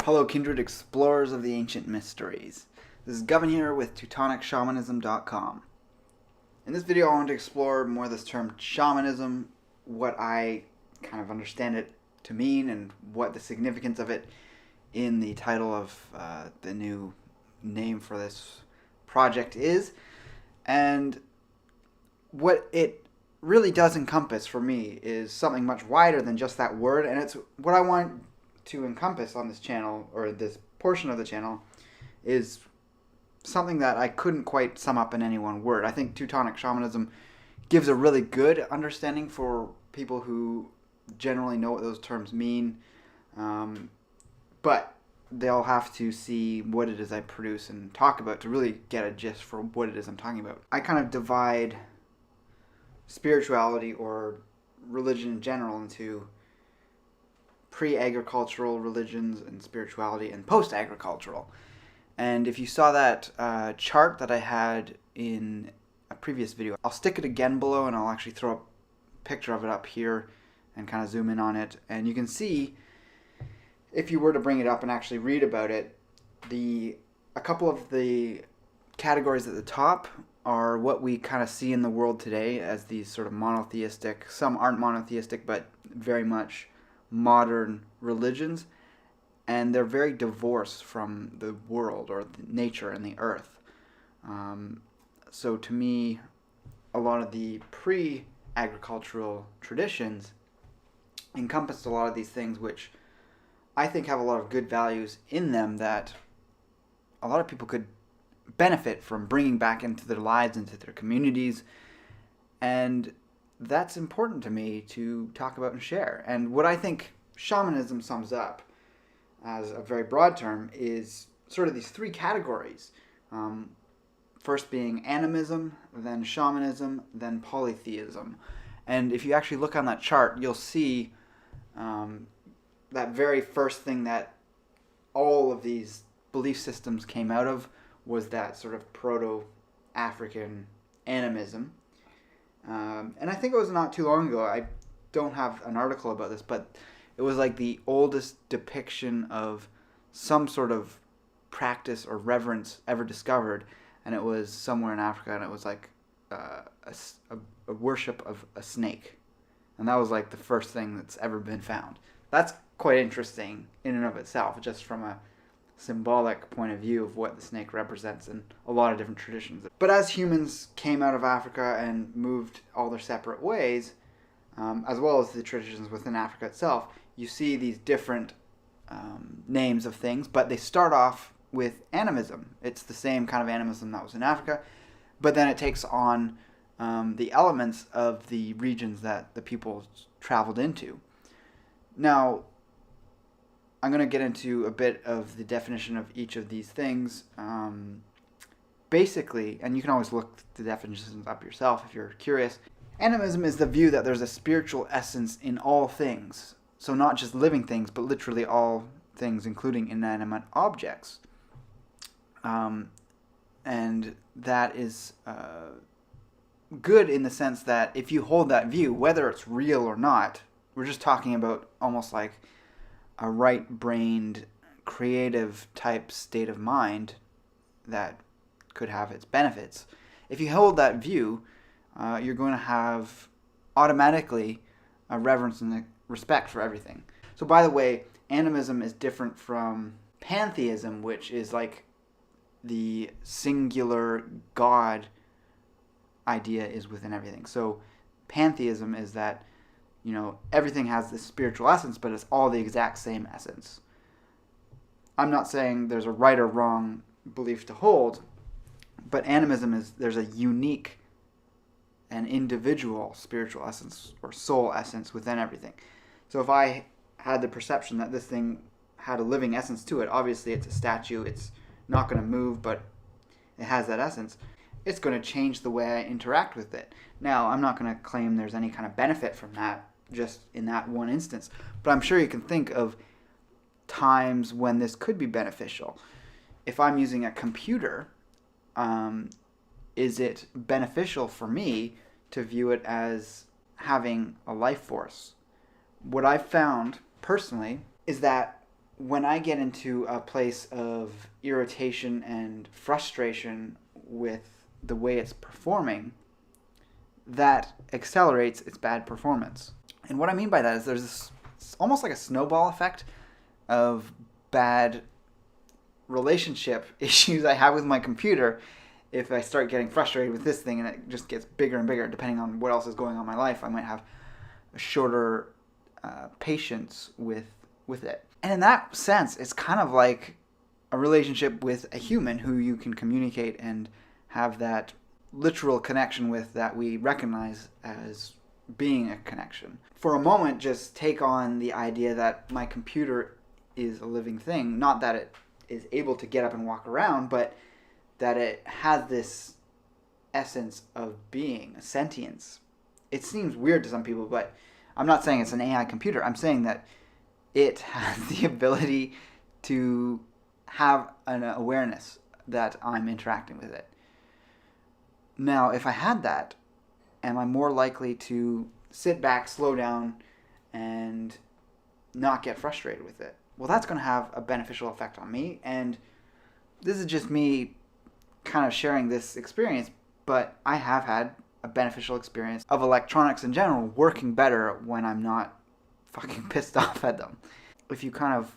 Hello, kindred explorers of the ancient mysteries. This is Govin here with TeutonicShamanism.com. In this video, I want to explore more this term shamanism, what I kind of understand it to mean, and what the significance of it in the title of the new name for this project is, and what it really does encompass for me is something much wider than just that word, and it's what I want to encompass on this channel, or this portion of the channel, is something that I couldn't quite sum up in any one word. I think Teutonic shamanism gives a really good understanding for people who generally know what those terms mean, but they'll have to see what it is I produce and talk about to really get a gist for what it is I'm talking about. I kind of divide spirituality or religion in general into pre-agricultural religions and spirituality and post-agricultural. And if you saw that chart that I had in a previous video, I'll stick it again below, and I'll actually throw a picture of it up here and kind of zoom in on it. And you can see, if you were to bring it up and actually read about it, a couple of the categories at the top are what we kind of see in the world today as these sort of monotheistic, some aren't monotheistic, but very much modern religions, and they're very divorced from the world or the nature and the earth. So to me, a lot of the pre-agricultural traditions encompassed a lot of these things, which I think have a lot of good values in them that a lot of people could benefit from bringing back into their lives, into their communities, and that's important to me to talk about and share. And what I think shamanism sums up as a very broad term is sort of these three categories. First being animism, then shamanism, then polytheism. And if you actually look on that chart, you'll see that very first thing that all of these belief systems came out of was that sort of proto-African animism. And I think it was not too long ago, I don't have an article about this, but it was like the oldest depiction of some sort of practice or reverence ever discovered, and it was somewhere in Africa, and it was like a worship of a snake. And that was like the first thing that's ever been found. That's quite interesting in and of itself, just from a symbolic point of view of what the snake represents in a lot of different traditions. But as humans came out of Africa and moved all their separate ways, as well as the traditions within Africa itself, you see these different names of things, but they start off with animism. It's the same kind of animism that was in Africa, but then it takes on the elements of the regions that the people traveled into. Now, I'm going to get into a bit of the definition of each of these things. Basically, and you can always look the definitions up yourself if you're curious, animism is the view that there's a spiritual essence in all things. So not just living things, but literally all things, including inanimate objects. And that is good in the sense that if you hold that view, whether it's real or not, we're just talking about almost like a right-brained, creative type state of mind that could have its benefits. If you hold that view, you're going to have automatically a reverence and a respect for everything. So by the way, animism is different from pantheism, which is like the singular God idea is within everything. So pantheism is that, you know, everything has this spiritual essence, but it's all the exact same essence. I'm not saying there's a right or wrong belief to hold, but animism is there's a unique and individual spiritual essence or soul essence within everything. So if I had the perception that this thing had a living essence to it, obviously it's a statue, it's not going to move, but it has that essence, it's going to change the way I interact with it. Now, I'm not going to claim there's any kind of benefit from that just in that one instance, but I'm sure you can think of times when this could be beneficial. If I'm using a computer, is it beneficial for me to view it as having a life force? What I've found personally is that when I get into a place of irritation and frustration with the way it's performing, that accelerates its bad performance. And what I mean by that is there's this, it's almost like a snowball effect of bad relationship issues I have with my computer. If I start getting frustrated with this thing and it just gets bigger and bigger, depending on what else is going on in my life, I might have a shorter patience with it. And in that sense, it's kind of like a relationship with a human who you can communicate and have that literal connection with that we recognize as being a connection. For a moment, just take on the idea that my computer is a living thing. Not that it is able to get up and walk around, but that it has this essence of being, a sentience. It seems weird to some people, but I'm not saying it's an AI computer. I'm saying that it has the ability to have an awareness that I'm interacting with it. Now, if I had that, am I more likely to sit back, slow down, and not get frustrated with it? Well, that's going to have a beneficial effect on me, and this is just me kind of sharing this experience, but I have had a beneficial experience of electronics in general working better when I'm not fucking pissed off at them. If you kind of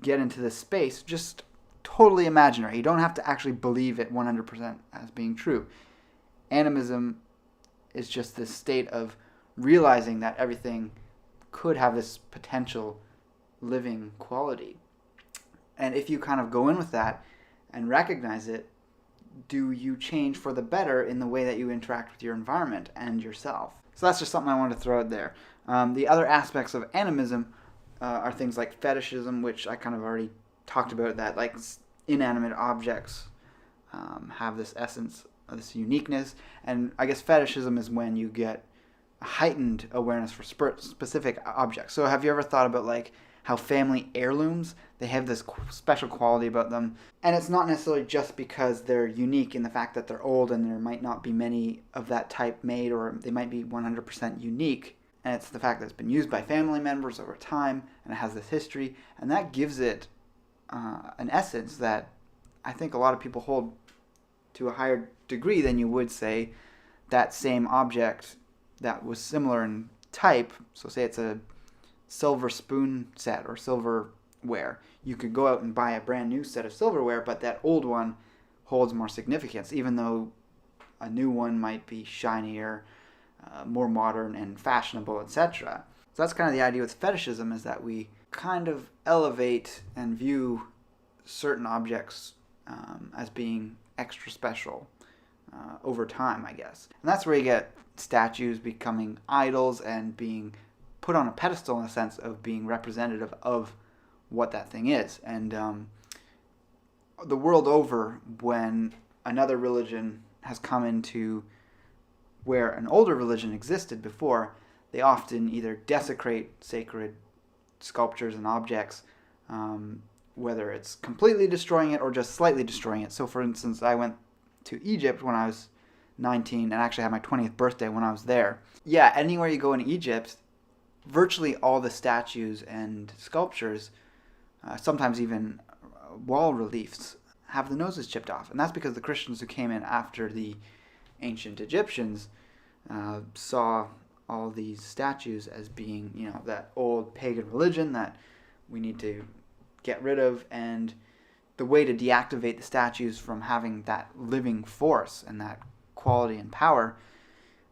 get into this space, just totally imaginary. You don't have to actually believe it 100% as being true. Animism is just this state of realizing that everything could have this potential living quality. And if you kind of go in with that and recognize it, do you change for the better in the way that you interact with your environment and yourself? So that's just something I wanted to throw out there. The other aspects of animism are things like fetishism, which I kind of already talked about, that like inanimate objects have this essence, this uniqueness. And I guess fetishism is when you get a heightened awareness for specific objects. So have you ever thought about like how family heirlooms, they have this special quality about them, and it's not necessarily just because they're unique in the fact that they're old and there might not be many of that type made, or they might be 100% unique, and it's the fact that it's been used by family members over time and it has this history, and that gives it an essence that I think a lot of people hold to a higher degree than you would say that same object that was similar in type. So say it's a silver spoon set or silverware. You could go out and buy a brand new set of silverware, but that old one holds more significance, even though a new one might be shinier, more modern and fashionable, etc. So that's kind of the idea with fetishism, is that we kind of elevate and view certain objects as being extra special over time, I guess. And that's where you get statues becoming idols and being put on a pedestal in a sense of being representative of what that thing is. And the world over, when another religion has come into where an older religion existed before, they often either desecrate sacred sculptures and objects, whether it's completely destroying it or just slightly destroying it. So for instance, I went to Egypt when I was 19 and actually had my 20th birthday when I was there. Yeah, anywhere you go in Egypt, virtually all the statues and sculptures, sometimes even wall reliefs, have the noses chipped off. And that's because the Christians who came in after the ancient Egyptians saw all these statues as being, that old pagan religion that we need to get rid of. And the way to deactivate the statues from having that living force and that quality and power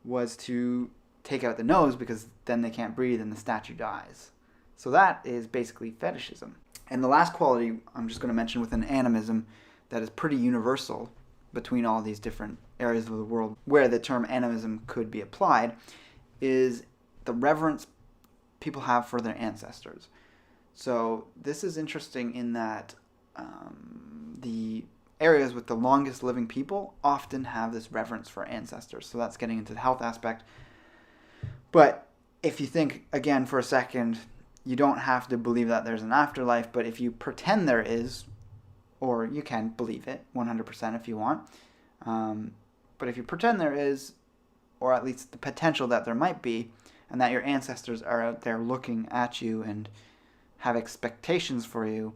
was to take out the nose, because then they can't breathe and the statue dies. So that is basically fetishism. And the last quality I'm just going to mention within animism that is pretty universal between all these different areas of the world where the term animism could be applied is the reverence people have for their ancestors. So this is interesting in that the areas with the longest living people often have this reverence for ancestors. So that's getting into the health aspect. But if you think, again, for a second, you don't have to believe that there's an afterlife, but if you pretend there is, or you can believe it 100% if you want, but if you pretend there is, or at least the potential that there might be, and that your ancestors are out there looking at you and have expectations for you,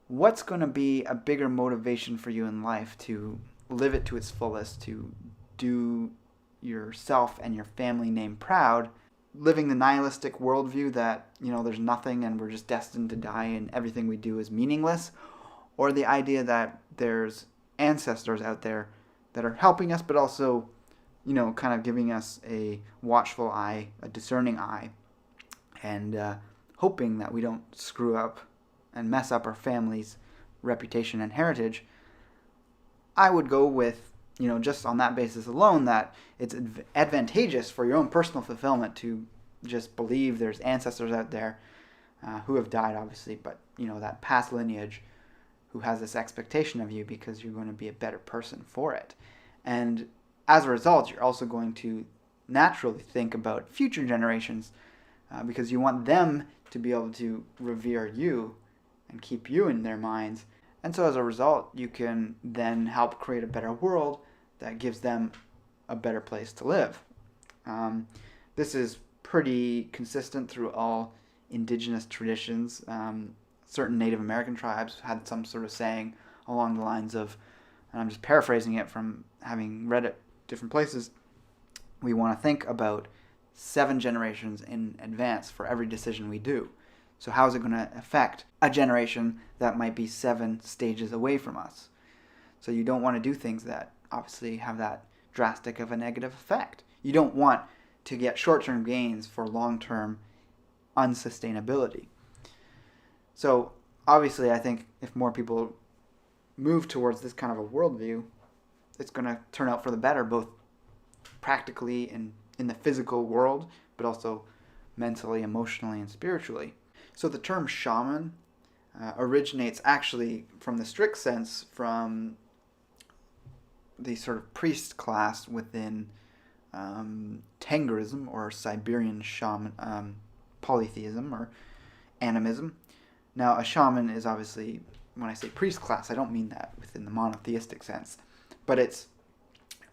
what's going to be a bigger motivation for you in life to live it to its fullest, to do yourself and your family name proud, living the nihilistic worldview that, there's nothing and we're just destined to die and everything we do is meaningless, or the idea that there's ancestors out there that are helping us, but also, kind of giving us a watchful eye, a discerning eye, and hoping that we don't screw up and mess up our family's reputation and heritage. I would go with, just on that basis alone, that it's advantageous for your own personal fulfillment to just believe there's ancestors out there who have died, obviously, but, that past lineage who has this expectation of you because you're going to be a better person for it. And as a result, you're also going to naturally think about future generations because you want them to be able to revere you and keep you in their minds. And so as a result, you can then help create a better world that gives them a better place to live. This is pretty consistent through all indigenous traditions. Certain Native American tribes had some sort of saying along the lines of, and I'm just paraphrasing it from having read it different places, we want to think about 7 generations in advance for every decision we do. So how is it going to affect a generation that might be 7 stages away from us? So you don't want to do things that obviously have that drastic of a negative effect. You don't want to get short-term gains for long-term unsustainability. So obviously I think if more people move towards this kind of a worldview, it's going to turn out for the better, both practically and in the physical world, but also mentally, emotionally, and spiritually. So the term shaman originates actually from the strict sense from the sort of priest class within Tengrism or Siberian shaman, polytheism or animism. Now a shaman is obviously, when I say priest class, I don't mean that within the monotheistic sense, but it's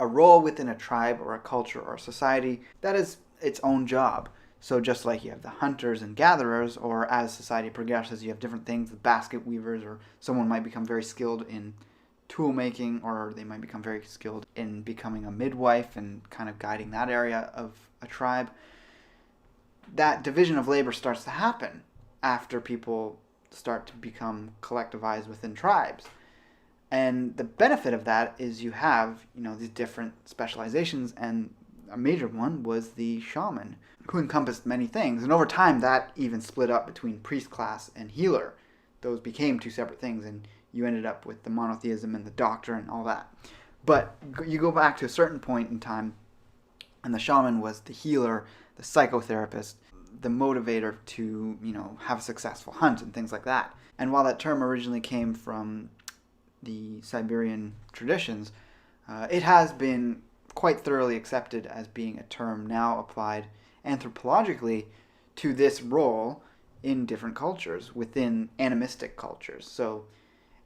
a role within a tribe or a culture or a society that is its own job. So just like you have the hunters and gatherers, or as society progresses, you have different things, the basket weavers, or someone might become very skilled in tool making, or they might become very skilled in becoming a midwife and kind of guiding that area of a tribe. That division of labor starts to happen after people start to become collectivized within tribes. And the benefit of that is you have, these different specializations, and a major one was the shaman, who encompassed many things. And over time, that even split up between priest class and healer. Those became 2 separate things, and you ended up with the monotheism and the doctor and all that. But you go back to a certain point in time, and the shaman was the healer, the psychotherapist, the motivator to, have a successful hunt and things like that. And while that term originally came from the Siberian traditions, it has been quite thoroughly accepted as being a term now applied anthropologically to this role in different cultures, within animistic cultures. So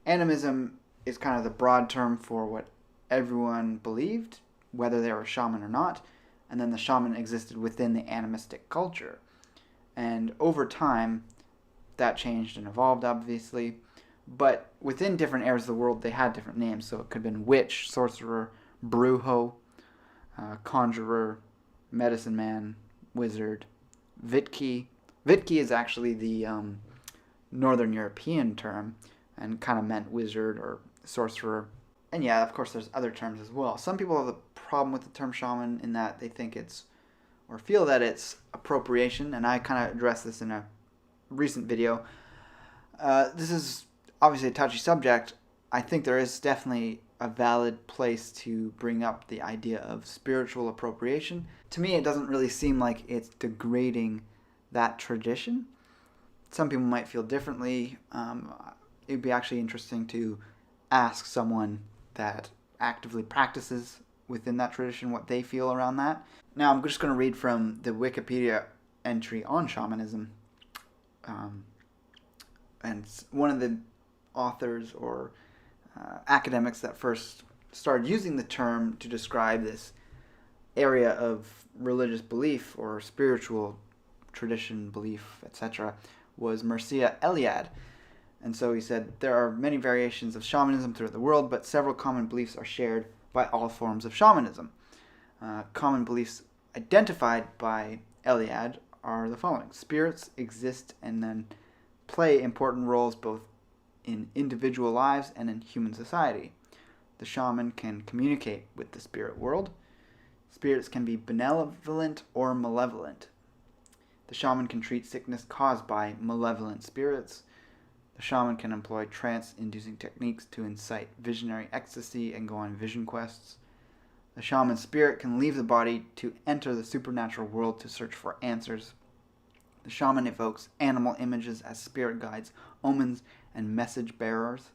animism is kind of the broad term for what everyone believed, whether they were a shaman or not, and then the shaman existed within the animistic culture. And over time, that changed and evolved, obviously. But within different areas of the world, they had different names. So it could have been witch, sorcerer, brujo, conjurer, medicine man, wizard, Vitki. Vitki is actually the Northern European term and kind of meant wizard or sorcerer. And yeah, of course, there's other terms as well. Some people have a problem with the term shaman in that they think it's, or feel that it's appropriation, and I kind of addressed this in a recent video. This is obviously a touchy subject. I think there is definitely a valid place to bring up the idea of spiritual appropriation. To me, it doesn't really seem like it's degrading that tradition. Some people might feel differently. It'd be actually interesting to ask someone that actively practices within that tradition what they feel around that. Now, I'm just going to read from the Wikipedia entry on shamanism. And one of the authors or academics that first started using the term to describe this area of religious belief or spiritual tradition, belief, etc., was Mircea Eliade. And so he said, there are many variations of shamanism throughout the world, but several common beliefs are shared by all forms of shamanism. Common beliefs identified by Eliade are the following. Spirits exist and then play important roles both in individual lives and in human society. The shaman can communicate with the spirit world. Spirits can be benevolent or malevolent. The shaman can treat sickness caused by malevolent spirits. The shaman can employ trance-inducing techniques to incite visionary ecstasy and go on vision quests. The shaman's spirit can leave the body to enter the supernatural world to search for answers. The shaman evokes animal images as spirit guides, omens, and message bearers.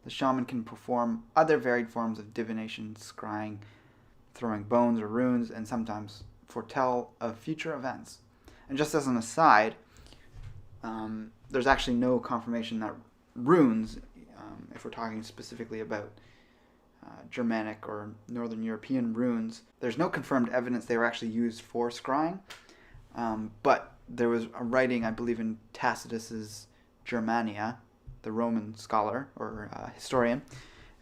The shaman can perform other varied forms of divination, scrying, throwing bones or runes, and sometimes foretell of future events. And just as an aside, there's actually no confirmation that runes, if we're talking specifically about Germanic or Northern European runes, there's no confirmed evidence they were actually used for scrying. But there was a writing, I believe, in Tacitus's Germania, the Roman scholar or historian,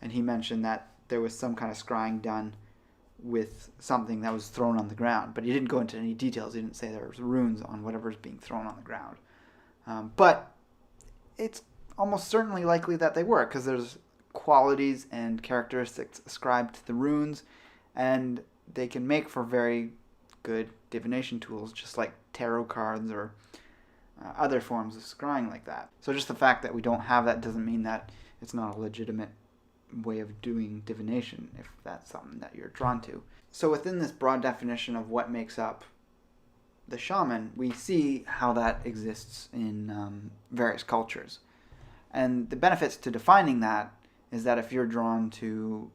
and he mentioned that there was some kind of scrying done with something that was thrown on the ground. But he didn't go into any details. He didn't say there was runes on whatever's being thrown on the ground. But it's almost certainly likely that they were, because there's qualities and characteristics ascribed to the runes, and they can make for very good divination tools, just like tarot cards or other forms of scrying like that. So just the fact that we don't have that doesn't mean that it's not a legitimate way of doing divination, if that's something that you're drawn to. So within this broad definition of what makes up the shaman, we see how that exists in various cultures. And the benefits to defining that is that if you're drawn to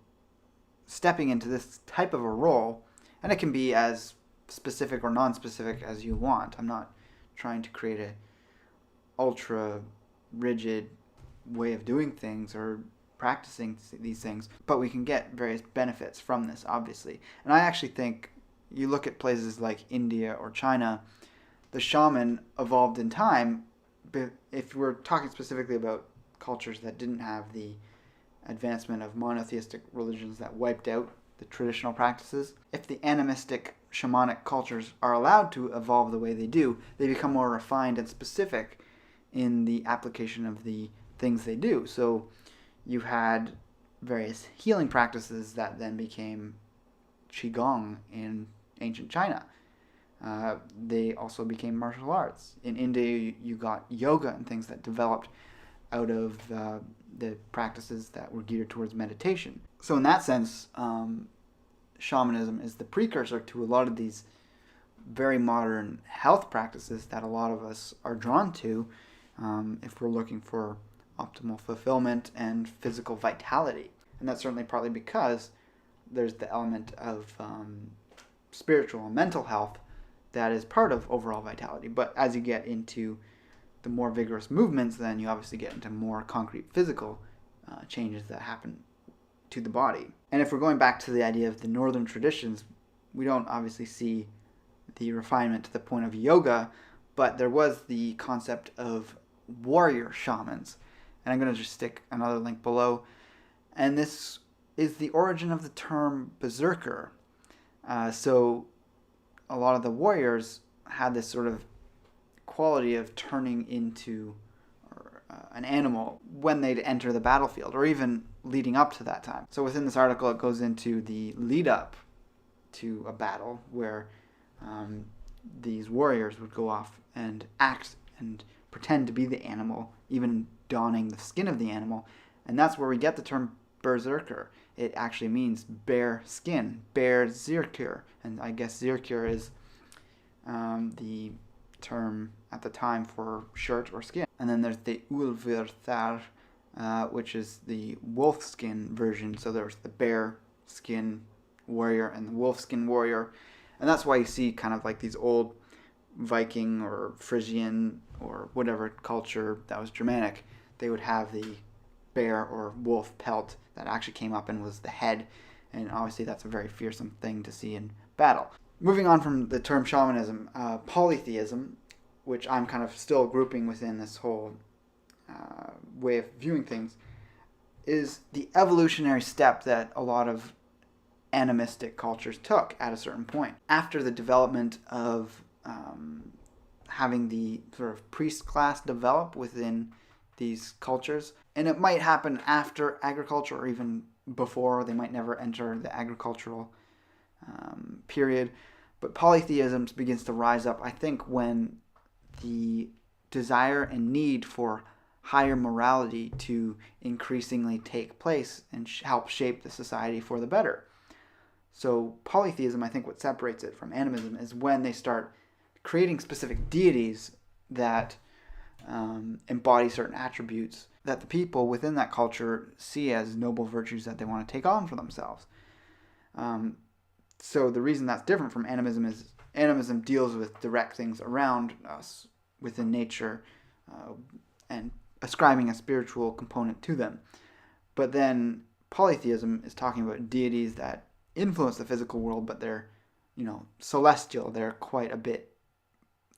stepping into this type of a role, and it can be as specific or non-specific as you want. I'm not trying to create a ultra rigid way of doing things or practicing these things, but we can get various benefits from this, obviously. And I actually think you look at places like India or China, the shaman evolved in time. But if we're talking specifically about cultures that didn't have the advancement of monotheistic religions that wiped out the traditional practices, if the animistic shamanic cultures are allowed to evolve the way they do, they become more refined and specific in the application of the things they do. So you had various healing practices that then became qigong in ancient China. They also became martial arts. In India, you got yoga and things that developed out of the practices that were geared towards meditation. So in that sense, shamanism is the precursor to a lot of these very modern health practices that a lot of us are drawn to if we're looking for optimal fulfillment and physical vitality. And that's certainly partly because there's the element of spiritual and mental health that is part of overall vitality. But as you get into the more vigorous movements, then you obviously get into more concrete physical changes that happen to the body. And if we're going back to the idea of the northern traditions, we don't obviously see the refinement to the point of yoga, but there was the concept of warrior shamans. And I'm going to just stick another link below. And this is the origin of the term berserker. So a lot of the warriors had this sort of quality of turning into an animal when they'd enter the battlefield, or even leading up to that time. So within this article, it goes into the lead up to a battle where these warriors would go off and act and pretend to be the animal, even donning the skin of the animal. And that's where we get the term berserker. It actually means bare skin, berserker. And I guess zirkur is the term at the time for shirt or skin. And then there's the ulfthar, which is the wolf skin version. So there's the bear skin warrior and the wolf skin warrior. And that's why you see kind of like these old Viking or Frisian or whatever culture that was Germanic, they would have the bear or wolf pelt that actually came up and was the head. And obviously that's a very fearsome thing to see in battle. Moving on from the term shamanism, polytheism which I'm kind of still grouping within this whole way of viewing things, is the evolutionary step that a lot of animistic cultures took at a certain point. After the development of having the sort of priest class develop within these cultures, and it might happen after agriculture or even before. They might never enter the agricultural period, but polytheism begins to rise up, I think, when the desire and need for higher morality to increasingly take place and help shape the society for the better. So polytheism, I think what separates it from animism is when they start creating specific deities that embody certain attributes that the people within that culture see as noble virtues that they want to take on for themselves. So the reason that's different from animism is animism deals with direct things around us within nature and ascribing a spiritual component to them. But then polytheism is talking about deities that influence the physical world, but they're, celestial. They're quite a bit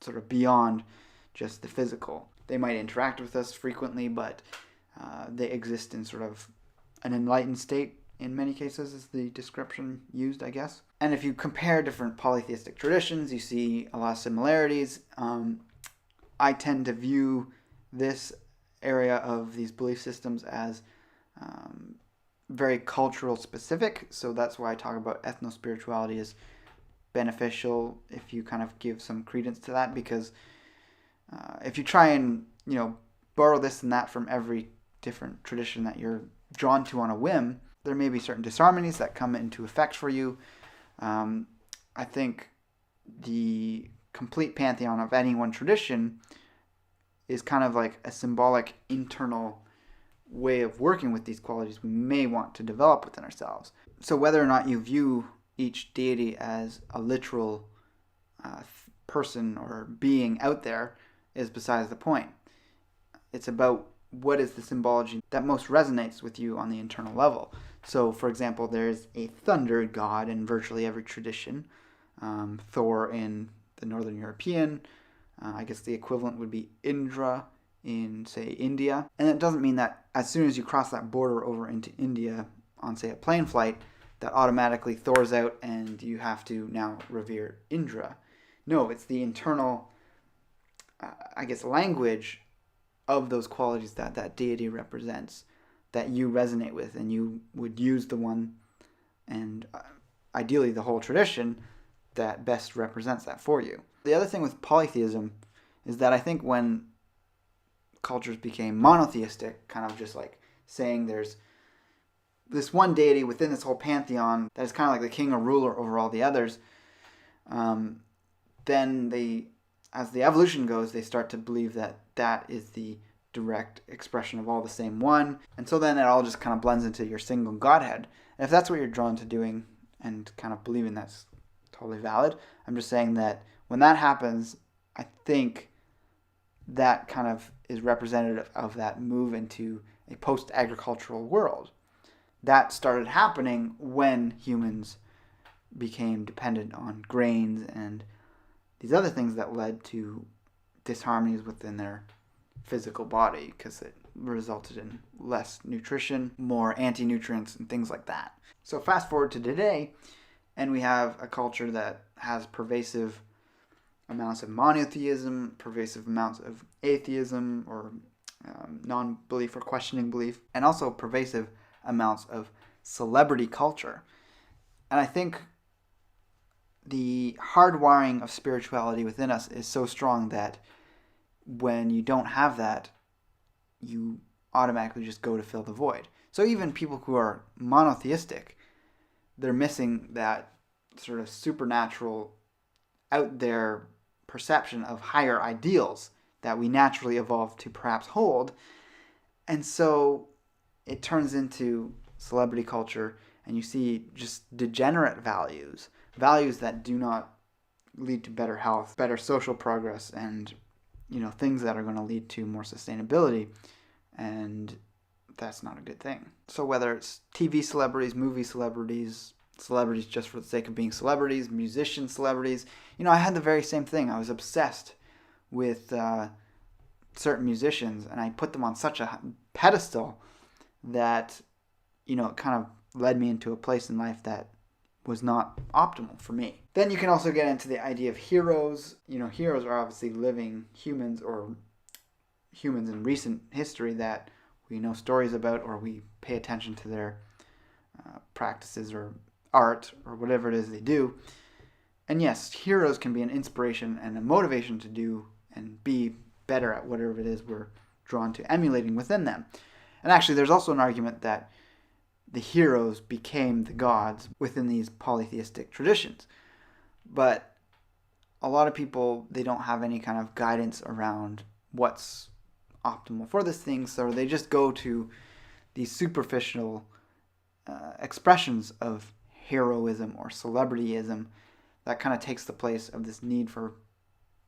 sort of beyond just the physical. They might interact with us frequently, but they exist in sort of an enlightened state in many cases is the description used, I guess. And if you compare different polytheistic traditions, you see a lot of similarities. I tend to view this area of these belief systems as very cultural specific, so that's why I talk about ethno-spirituality as beneficial if you kind of give some credence to that, because if you try and borrow this and that from every different tradition that you're drawn to on a whim, there may be certain disharmonies that come into effect for you. I think the complete pantheon of any one tradition is kind of like a symbolic internal way of working with these qualities we may want to develop within ourselves. So whether or not you view each deity as a literal person or being out there is besides the point. It's about what is the symbology that most resonates with you on the internal level. So, for example, there's a thunder god in virtually every tradition. Thor in the Northern European. I guess the equivalent would be Indra in, say, India. And it doesn't mean that as soon as you cross that border over into India on, say, a plane flight, that automatically Thor's out and you have to now revere Indra. No, it's the internal, language of those qualities that that deity represents that you resonate with, and you would use the one, and ideally the whole tradition, that best represents that for you. The other thing with polytheism is that I think when cultures became monotheistic, kind of just like saying there's this one deity within this whole pantheon that is kind of like the king or ruler over all the others, then they, as the evolution goes, they start to believe that that is the direct expression of all the same one. And so then it all just kind of blends into your single godhead. And if that's what you're drawn to doing and kind of believing, that's totally valid. I'm just saying that when that happens, I think that kind of is representative of that move into a post-agricultural world. That started happening when humans became dependent on grains and these other things that led to disharmonies within their physical body, because it resulted in less nutrition, more anti-nutrients, and things like that. So fast forward to today, and we have a culture that has pervasive amounts of monotheism, pervasive amounts of atheism or non-belief or questioning belief, and also pervasive amounts of celebrity culture. And I think the hardwiring of spirituality within us is so strong that when you don't have that, you automatically just go to fill the void. So even people who are monotheistic, they're missing that sort of supernatural, out there perception of higher ideals that we naturally evolved to perhaps hold. And so it turns into celebrity culture, and you see just degenerate values that do not lead to better health, better social progress, and things that are going to lead to more sustainability, and that's not a good thing. So whether it's TV celebrities, movie celebrities, celebrities just for the sake of being celebrities, musician celebrities, I had the very same thing. I was obsessed with certain musicians, and I put them on such a pedestal that, it kind of led me into a place in life that was not optimal for me. Then you can also get into the idea of heroes. Heroes are obviously living humans, or humans in recent history that we know stories about, or we pay attention to their practices or art or whatever it is they do. And yes, heroes can be an inspiration and a motivation to do and be better at whatever it is we're drawn to emulating within them. And actually, there's also an argument that the heroes became the gods within these polytheistic traditions. But a lot of people, they don't have any kind of guidance around what's optimal for this thing, so they just go to these superficial expressions of heroism or celebrityism that kind of takes the place of this need for,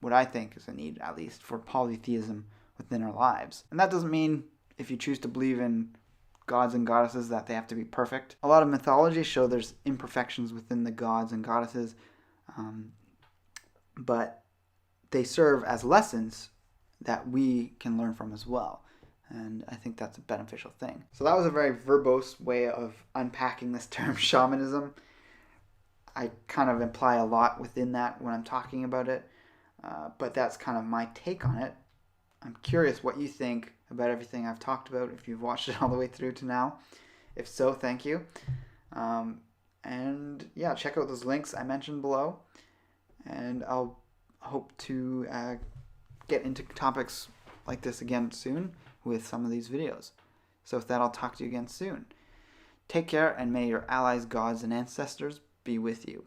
what I think is a need, at least, for polytheism within our lives. And that doesn't mean if you choose to believe in gods and goddesses that they have to be perfect. A lot of mythologies show there's imperfections within the gods and goddesses, but they serve as lessons that we can learn from as well. And I think that's a beneficial thing. So that was a very verbose way of unpacking this term shamanism. I kind of imply a lot within that when I'm talking about it, but that's kind of my take on it. I'm curious what you think about everything I've talked about, if you've watched it all the way through to now. If so, thank you. And yeah, check out those links I mentioned below. And I'll hope to get into topics like this again soon with some of these videos. So with that, I'll talk to you again soon. Take care, and may your allies, gods, and ancestors be with you.